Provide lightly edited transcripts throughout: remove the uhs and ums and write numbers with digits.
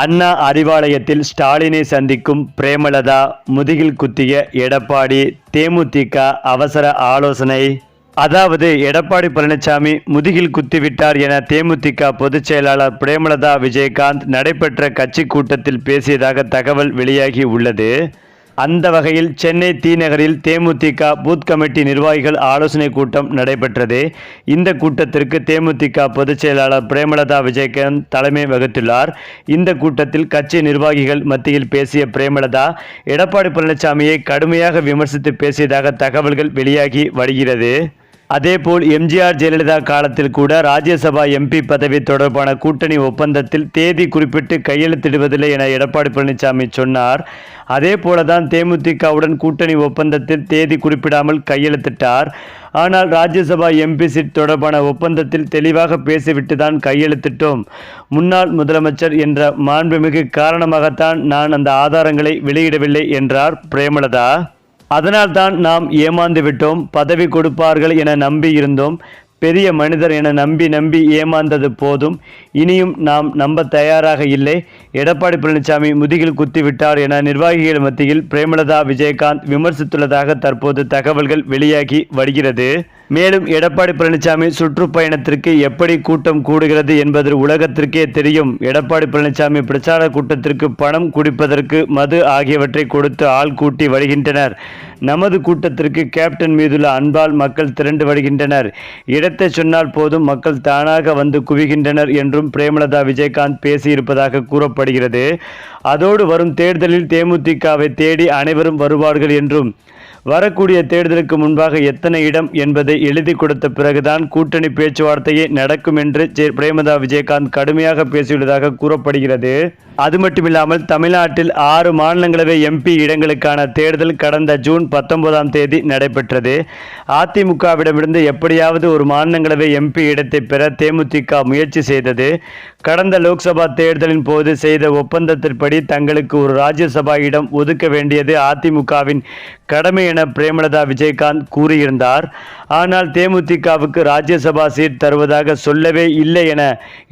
அண்ணா அறிவாலயத்தில் ஸ்டாலினை சந்திக்கும் பிரேமலதா, முதுகில் குத்திய எடப்பாடி, தேமுதிக அவசர ஆலோசனை. அதாவது எடப்பாடி பழனிசாமி முதுகில் குத்திவிட்டார் என தேமுதிக பொதுச் செயலாளர் பிரேமலதா விஜயகாந்த் நடைபெற்ற கட்சி கூட்டத்தில் பேசியதாக தகவல் வெளியாகி உள்ளது. அந்த வகையில் சென்னை தி.நகரில் தேமுதிக பூத் கமிட்டி நிர்வாகிகள் ஆலோசனை கூட்டம் நடைபெற்றது. இந்த கூட்டத்திற்கு தேமுதிக பொதுச் செயலாளர் பிரேமலதா விஜயகாந்த் தலைமை வகித்துள்ளார். இந்த கூட்டத்தில் கட்சி நிர்வாகிகள் மத்தியில் பேசிய பிரேமலதா, எடப்பாடி பழனிசாமியை கடுமையாக விமர்சித்து பேசியதாக தகவல்கள் வெளியாகி வருகிறது. அதேபோல் எம்ஜிஆர் ஜெயலலிதா காலத்தில் கூட ராஜ்யசபா எம்பி பதவி தொடர்பான கூட்டணி ஒப்பந்தத்தில் தேதி குறிப்பிட்டு கையெழுத்திடுவதில்லை என எடப்பாடி பழனிசாமி சொன்னார். அதே போலதான் தேமுதிகவுடன் கூட்டணி ஒப்பந்தத்தில் தேதி குறிப்பிடாமல் கையெழுத்திட்டார். ஆனால் ராஜ்யசபா எம்பி சீட் தொடர்பான ஒப்பந்தத்தில் தெளிவாக பேசிவிட்டுதான் கையெழுத்திட்டோம். முன்னாள் முதலமைச்சர் என்ற மாண்புமிகு காரணமாகத்தான் நான் அந்த ஆதாரங்களை வெளியிடவில்லை என்றார் பிரேமலதா. அதனால்தான் நாம் ஏமாந்து விட்டோம். பதவி கொடுப்பார்கள் என நம்பி இருந்தோம். பெரிய மனிதர் என நம்பி ஏமாந்தது போதும். இனியும் நாம் நம்ப தயாராக இல்லை. எடப்பாடி பழனிசாமி முதுகில் குத்திவிட்டார் என நிர்வாகிகள் மத்தியில் பிரேமலதா விஜயகாந்த் விமர்சித்துள்ளதாக தற்போது தகவல்கள் வெளியாகி வருகிறது. மேலும் எடப்பாடி பழனிசாமி சுற்றுப்பயணத்திற்கு எப்படி கூட்டம் கூடுகிறது என்பது உலகத்திற்கே தெரியும். எடப்பாடி பழனிசாமி பிரச்சார கூட்டத்திற்கு பணம் குடிப்பதற்கு மது ஆகியவற்றை கொடுத்து ஆள் கூட்டி வருகின்றனர். நமது கூட்டத்திற்கு கேப்டன் மீதுள்ள அன்பால் மக்கள் திரண்டு வருகின்றனர். இடத்தை சொன்னால் போதும் மக்கள் தானாக வந்து குவிகின்றனர் என்றும் பிரேமலதா விஜயகாந்த் பேசியிருப்பதாக கூறப்படுகிறது. அதோடு வரும் தேர்தலில் தேமுதிகவை தேடி அனைவரும் வருவார்கள் என்றும், வரக்கூடிய தேர்தலுக்கு முன்பாக எத்தனை இடம் என்பதை எழுதி கொடுத்த பிறகுதான் கூட்டணி பேச்சுவார்த்தையே நடக்கும் என்று பிரேமலதா விஜயகாந்த் கடுமையாக பேசியுள்ளதாக கூறப்படுகிறது. அது மட்டுமில்லாமல் தமிழ்நாட்டில் 6 மாநிலங்களவை எம்பி இடங்களுக்கான தேர்தல் கடந்த ஜூன் 19ஆம் தேதி நடைபெற்றது. அதிமுகவிடமிருந்து எப்படியாவது ஒரு மாநிலங்களவை எம்பி இடத்தை பெற தேமுதிக முயற்சி செய்தது. கடந்த லோக்சபா தேர்தலின் போது செய்த ஒப்பந்தத்தின்படி தங்களுக்கு ஒரு ராஜ்யசபா இடம் ஒதுக்க வேண்டியது அதிமுகவின் கடமை என பிரேமலதா விஜயகாந்த் கூறியிருந்தார். ஆனால் தேமுதிகவுக்கு ராஜ்யசபா சீட் தருவதாக சொல்லவே இல்லை என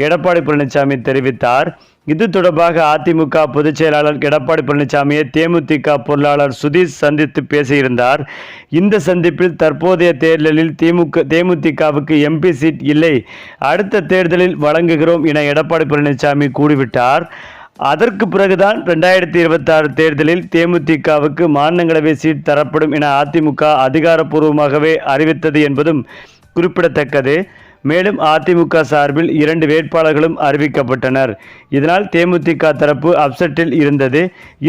எடப்பாடி பழனிசாமி தெரிவித்தார். இது தொடர்பாக அதிமுக பொதுச் செயலாளர் எடப்பாடி பழனிசாமியை தேமுதிக பொருளாளர் சுதீஷ் சந்தித்து பேசியிருந்தார். இந்த சந்திப்பில் தற்போதைய தேர்தலில் தேமுதிகவுக்கு எம்பி சீட் இல்லை, அடுத்த தேர்தலில் வழங்குகிறோம் என எடப்பாடி பழனிசாமி கூறிவிட்டார். அதற்கு பிறகுதான் 2026 தேர்தலில் தேமுதிகவுக்கு மாநிலங்களவை சீட் தரப்படும் என அதிமுக அதிகாரப்பூர்வமாகவே அறிவித்தது என்பதும் குறிப்பிடத்தக்கது. மேலும் அதிமுக சார்பில் 2 வேட்பாளர்களும் அறிவிக்கப்பட்டனர். இதனால் தேமுதிக தரப்பு அப்செட்டில் இருந்தது.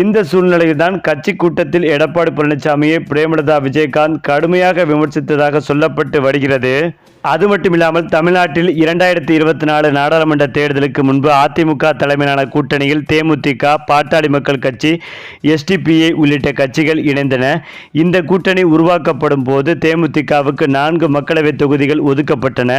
இந்த சூழ்நிலையில்தான் கட்சி கூட்டத்தில் எடப்பாடி பழனிசாமியை பிரேமலதா விஜயகாந்த் கடுமையாக விமர்சித்ததாக சொல்லப்பட்டு வருகிறது. அது மட்டுமில்லாமல் தமிழ்நாட்டில் 2024 நாடாளுமன்ற தேர்தலுக்கு முன்பு அதிமுக தலைமையிலான கூட்டணியில் தேமுதிக, பாட்டாளி மக்கள் கட்சி, எஸ்டிபிஐ உள்ளிட்ட கட்சிகள் இணைந்தன. இந்த கூட்டணி உருவாக்கப்படும் போது தேமுதிகவுக்கு 4 மக்களவை தொகுதிகள் ஒதுக்கப்பட்டன.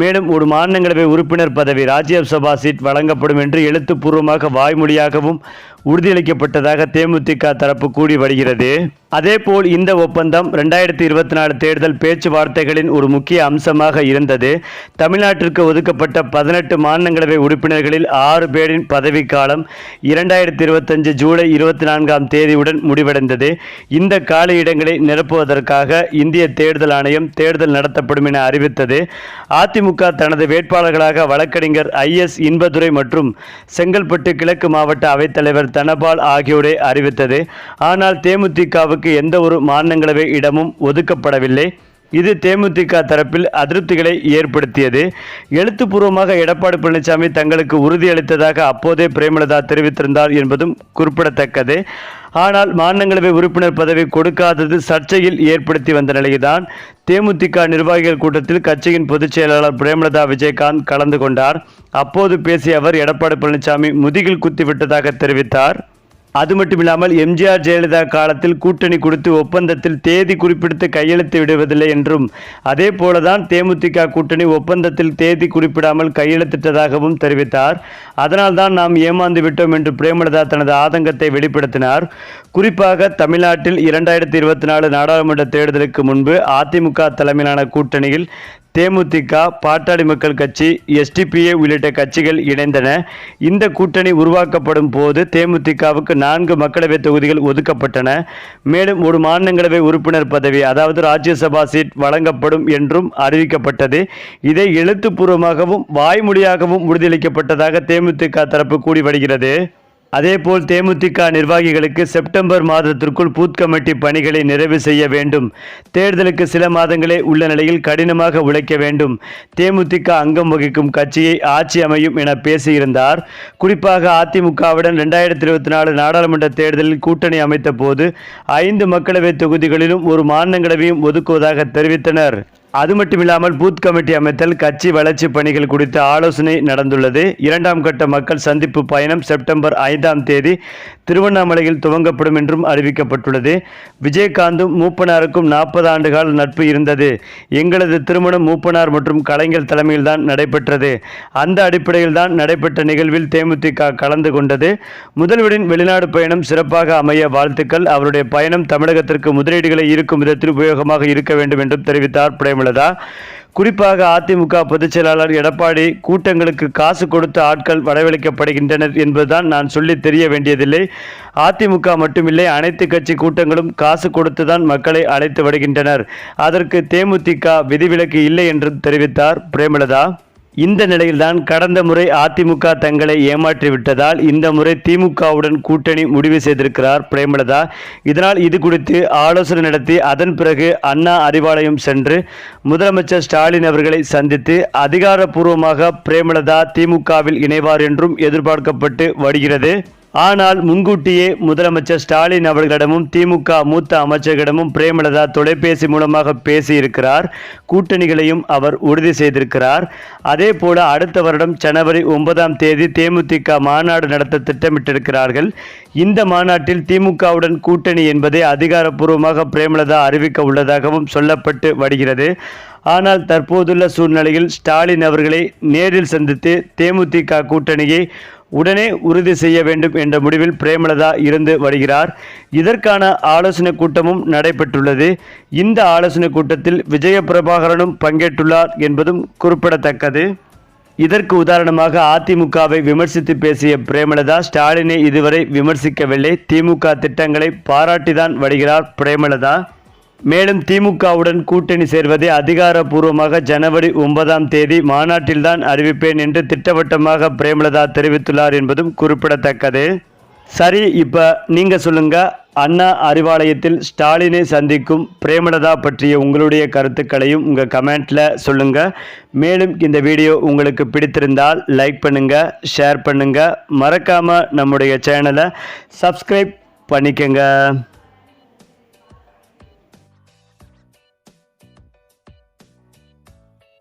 மேலும் ஒரு மாநிலங்களவை உறுப்பினர் பதவி, ராஜ்யசபா சீட் வழங்கப்படும் என்று எழுத்துப்பூர்வமாக வாய்மொழியாகவும் உறுதியளிக்கப்பட்டதாக தேமுதிக தரப்பு கூறி வருகிறது. அதேபோல் இந்த ஒப்பந்தம் 2024 தேர்தல் பேச்சுவார்த்தைகளின் ஒரு முக்கிய அம்சமாக இருந்தது. தமிழ்நாட்டிற்கு ஒதுக்கப்பட்ட 18 மாநிலங்களவை உறுப்பினர்களில் 6 பேரின் பதவிக்காலம் 2025 ஜூலை 24ஆம் தேதியுடன் முடிவடைந்தது. இந்த காலி இடங்களை நிரப்புவதற்காக இந்திய தேர்தல் ஆணையம் தேர்தல் நடத்தப்படும் என அறிவித்தது. அதிமுக தனது வேட்பாளர்களாக வழக்கறிஞர் ஐ.எஸ். இன்பதுரை மற்றும் செங்கல்பட்டு கிழக்கு மாவட்ட அவைத்தலைவர் தனபால் ஆகியோரை அறிவித்தது. ஆனால் தேமுதிகவுக்கு எந்த ஒரு மாநிலங்களவை இடமும் ஒதுக்கப்படவில்லை. இது தேமுதிக தரப்பில் அதிருப்திகளை ஏற்படுத்தியது. எழுத்துப்பூர்வமாக எடப்பாடி பழனிசாமி தங்களுக்கு உறுதியளித்ததாக அப்போதே பிரேமலதா தெரிவித்திருந்தார் என்பதும் குறிப்பிடத்தக்கது. ஆனால் மாநிலங்களவை உறுப்பினர் பதவி கொடுக்காதது சர்ச்சையில் ஏற்படுத்தி வந்த நிலையில்தான் தேமுதிக நிர்வாகிகள் கூட்டத்தில் கட்சியின் பொதுச் செயலாளர் பிரேமலதா விஜயகாந்த் கலந்து கொண்டார். அப்போது பேசிய அவர் எடப்பாடி பழனிசாமி முதுகில் குத்திவிட்டதாக தெரிவித்தார். அது மட்டுமில்லாமல் எம்ஜிஆர் ஜெயலலிதா காலத்தில் கூட்டணி கொடுத்து ஒப்பந்தத்தில் தேதி குறிப்பிட்டு கையெழுத்து விடுவதில்லை என்றும், அதே போலதான் தேமுதிக கூட்டணி ஒப்பந்தத்தில் தேதி குறிப்பிடாமல் கையெழுத்திட்டதாகவும் தெரிவித்தார். அதனால்தான் நாம் ஏமாந்து விட்டோம் என்று பிரேமலதா தனது ஆதங்கத்தை வெளிப்படுத்தினார். குறிப்பாக தமிழ்நாட்டில் 2024 நாடாளுமன்ற தேர்தலுக்கு முன்பு அதிமுக தலைமையிலான கூட்டணியில் தேமுதிக, பாட்டாளி மக்கள் கட்சி, எஸ்டிபிஐ உள்ளிட்ட கட்சிகள் இணைந்தன. இந்த கூட்டணி உருவாக்கப்படும் போது தேமுதிகவுக்கு 4 மக்களவை தொகுதிகள் ஒதுக்கப்பட்டன. மேலும் ஒரு மாநிலங்களவை உறுப்பினர் பதவி, அதாவது ராஜ்யசபா சீட் வழங்கப்படும் என்றும் அறிவிக்கப்பட்டது. இதை எழுத்துப்பூர்வமாகவும் வாய்மொழியாகவும் உறுதியளிக்கப்பட்டதாக தேமுதிக தரப்பு கூறி வருகிறது. அதேபோல் தேமுதிக நிர்வாகிகளுக்கு செப்டம்பர் மாதத்திற்குள் பூத் கமிட்டி பணிகளை நிறைவு செய்ய வேண்டும். தேர்தலுக்கு சில மாதங்களே உள்ள நிலையில் கடினமாக உழைக்க வேண்டும். தேமுதிக அங்கம் வகிக்கும் கட்சியை ஆட்சி அமையும் என பேசியிருந்தார். குறிப்பாக அதிமுகவுடன் 2024 நாடாளுமன்ற தேர்தலில் கூட்டணி அமைத்த போது 5 மக்களவை தொகுதிகளிலும் ஒரு மாநிலங்களவையும் ஒதுக்குவதாக தெரிவித்தனர். அது மட்டுமில்லாமல் பூத் கமிட்டி அமைத்தல், கட்சி வளர்ச்சி பணிகள் குறித்த ஆலோசனை நடந்துள்ளது. 2ஆம் கட்ட மக்கள் சந்திப்பு பயணம் செப்டம்பர் 5ஆம் தேதி திருவண்ணாமலையில் துவங்கப்படும் என்றும் அறிவிக்கப்பட்டுள்ளது. விஜயகாந்தும் மூப்பனாருக்கும் 40 ஆண்டுகால நட்பு இருந்தது. எங்களது திருமணம் மூப்பனார் மற்றும் கலைஞர் தலைமையில்தான் நடைபெற்றது. அந்த அடிப்படையில் தான் நடைபெற்ற நிகழ்வில் தேமுதிக கலந்து கொண்டது. முதல்வரின் வெளிநாடு பயணம் சிறப்பாக அமைய வாழ்த்துக்கள். அவருடைய பயணம் தமிழகத்திற்கு முதலீடுகளை ஈர்க்கும் விதத்தில் உபயோகமாக இருக்க வேண்டும் என்றும் தெரிவித்தார் பிரேமலதா. குறிப்பாக அதிமுக பொதுச் செயலாளர் எடப்பாடி, கூட்டங்களுக்கு காசு கொடுத்து ஆட்கள் வரவழைக்கப்படுகின்றனர் என்பதுதான் நான் சொல்லி தெரிய வேண்டியதில்லை. அதிமுக மட்டுமில்லை, அனைத்து கட்சி கூட்டங்களும் காசு கொடுத்துதான் மக்களை அழைத்து வருகின்றனர். அதற்கு தேமுதிக விதிவிலக்கு இல்லை என்றும் தெரிவித்தார் பிரேமலதா. இந்த நிலையில்தான் கடந்த முறை அதிமுக தங்களை ஏமாற்றிவிட்டதால் இந்த முறை திமுகவுடன் கூட்டணி முடிவு செய்திருக்கிறார் பிரேமலதா. இதனால் இது குறித்து ஆலோசனை நடத்தி அதன் பிறகு அண்ணா அறிவாலயம் சென்று முதலமைச்சர் ஸ்டாலின் அவர்களை சந்தித்து அதிகாரப்பூர்வமாக பிரேமலதா திமுகவில் இணைவார் என்றும் எதிர்பார்க்கப்பட்டு வருகிறது. ஆனால் முன்கூட்டியே முதலமைச்சர் ஸ்டாலின் அவர்களிடமும் திமுக மூத்த அமைச்சர்களிடமும் பிரேமலதா தொலைபேசி மூலமாக பேசியிருக்கிறார். கூட்டணிகளையும் அவர் உறுதி செய்திருக்கிறார். அதே போல அடுத்த வருடம் ஜனவரி 9ஆம் தேதி தேமுதிக மாநாடு நடத்த திட்டமிட்டிருக்கிறார்கள். இந்த மாநாட்டில் திமுகவுடன் கூட்டணி என்பதை அதிகாரப்பூர்வமாக பிரேமலதா அறிவிக்க உள்ளதாகவும் சொல்லப்பட்டு வருகிறது. ஆனால் தற்போதுள்ள சூழ்நிலையில் ஸ்டாலின் அவர்களை நேரில் சந்தித்து தேமுதிக கூட்டணியை உடனே உறுதி செய்ய வேண்டும் என்ற முடிவில் பிரேமலதா இருந்து வருகிறார். இதற்கான ஆலோசனை கூட்டமும் நடைபெற்றுள்ளது. இந்த ஆலோசனை கூட்டத்தில் விஜயபிரபாகரனும் பங்கேற்றுள்ளார் என்பதும் குறிப்பிடத்தக்கது. இதற்கு உதாரணமாக அதிமுகவை விமர்சித்து பேசிய பிரேமலதா, ஸ்டாலினை இதுவரை விமர்சிக்கவில்லை, திமுக திட்டங்களை பாராட்டிதான் வருகிறார் பிரேமலதா. மேலும் திமுகவுடன் கூட்டணி சேர்வதை அதிகாரப்பூர்வமாக ஜனவரி 9ஆம் தேதி மாநாட்டில்தான் அறிவிப்பேன் என்று திட்டவட்டமாக பிரேமலதா தெரிவித்துள்ளார் என்பதும் குறிப்பிடத்தக்கது. சரி, இப்போ நீங்கள் சொல்லுங்க, அண்ணா அறிவாலயத்தில் ஸ்டாலினை சந்திக்கும் பிரேமலதா பற்றிய உங்களுடைய கருத்துக்களையும் உங்கள் கமெண்ட்டில் சொல்லுங்கள். மேலும் இந்த வீடியோ உங்களுக்கு பிடித்திருந்தால் லைக் பண்ணுங்கள், ஷேர் பண்ணுங்கள், மறக்காமல் நம்முடைய சேனலை சப்ஸ்கிரைப் பண்ணிக்கங்க.